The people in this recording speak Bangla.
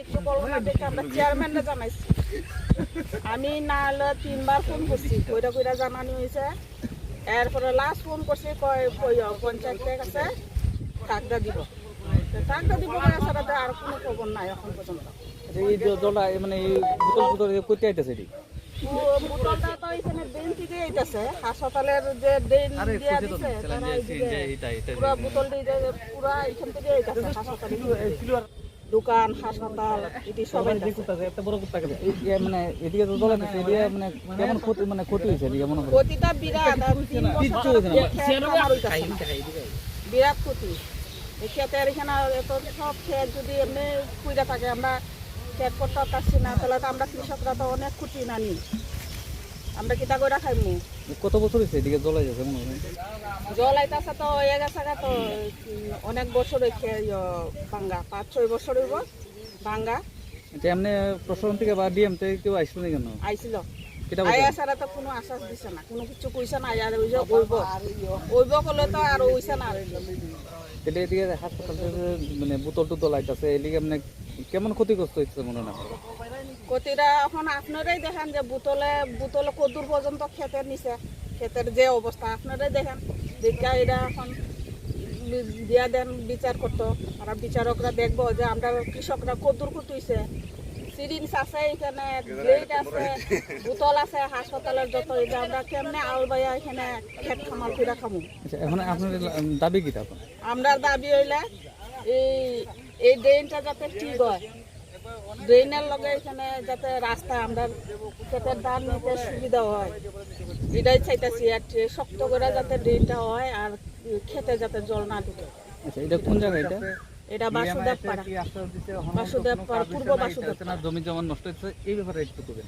কিছু বলবো না দেখে আমরা চেয়ারম্যানরা জানাইছি। আমি না হলে 3 বার ফোন করছি, কইরা কইরা জানানি হয়েছে। এরপরে লাস্ট ফোন করছি পঞ্চায়েতের কাছে কাগদা দিব, কাগদা দিব ছাড়া তো আর কোনো খবর নাই এখন পর্যন্ত। এই জলটা মানে এই বোতল করতে আইতেছে এটি বোতলটা তো এখানে ড্রেন থেকে আইতেছে, হাসপাতালের যে ড্রেন দিয়া দিছে তারা পুরো বোতলটি পুরা এখান থেকে আইতেছে হাসপাতালে, দোকান হাসপাতাল এটি সবাই একটা বড় কুত্তা গেছে মানে এদিকে তো জল আছে এদিকে মানে কেমন ক্ষতি মানে ক্ষতি হয়েছে এদিকে মনে হয় ক্ষতিটা বিরাট। আর 3 বছর বিরাট ক্ষতি। এই ক্ষেতের এখানে এত সব ক্ষেত যদি এমনি কুইরা থাকে, আমরা ক্ষেত করতে পারছি না, তাহলে তো আমরা কৃষকরা তো অনেক ক্ষতি নানি, আমরা কিতা করে খাইমু। কত বছর হয়েছে এদিকে জল যাচ্ছে মনে হয় জল আইতাছে তো হয়ে গেছে তো অনেক বছর ভাঙ্গা 5-6 বছর হইব ভাঙ্গা। এটা এমনি প্রশাসন থেকে বা ডিএম থেকে কেউ আসলো না কেন আইছিল এটা আয়া ছাড়া তো কোনো আশ্বাস দিছে না, কোনো কিছু কইছে না। আর ওই যে ওইব করলে তো আর হইছে না। এটা এদিকে হাসপাতাল মানে বোতল টোতল আইতাছে এদিকে মানে কেমন ক্ষতিগ্রস্ত হচ্ছে মনে না ক্ষতিটা এখন আপনারাই দেখেন যে বোতলে কদূর পর্যন্ত ক্ষেতের নিচে, ক্ষেতের যে অবস্থা আপনারাই দেখেন। দেখা এটা এখন দিয়া দেন বিচার করতো, আর বিচারকরা দেখবো যে আমরা কৃষকরা কদূর ক্ষতি হয়েছে। সিরিঞ্জ আছে এখানে, ব্লেড আছে, বোতল আছে, হাসপাতালের যত এটা আমরা কেমনে আলবাইয়া এখানে ক্ষেত খামাল ফিরা খামু। এখন আপনার দাবি কি তখন? আমরা দাবি হইলে এই ড্রেনটা যাতে ঠিক হয়, ড্রেনের লগে এখানে যাতে রাস্তা আমরা ক্ষেতের ধান নিতে সুবিধা হয়, এটাই চাইতেছি। আর শক্ত করে যাতে ড্রেনটা হয় আর খেতে যাতে জল না ঢুকে। আচ্ছা এটা কোন জায়গা এটা? এটা বাসুদেব পাড়া, বাসুদেব পাড়া, পূর্ব বাসুদেব। জমি জমা নষ্ট হচ্ছে এই ব্যাপারে একটু করবেন।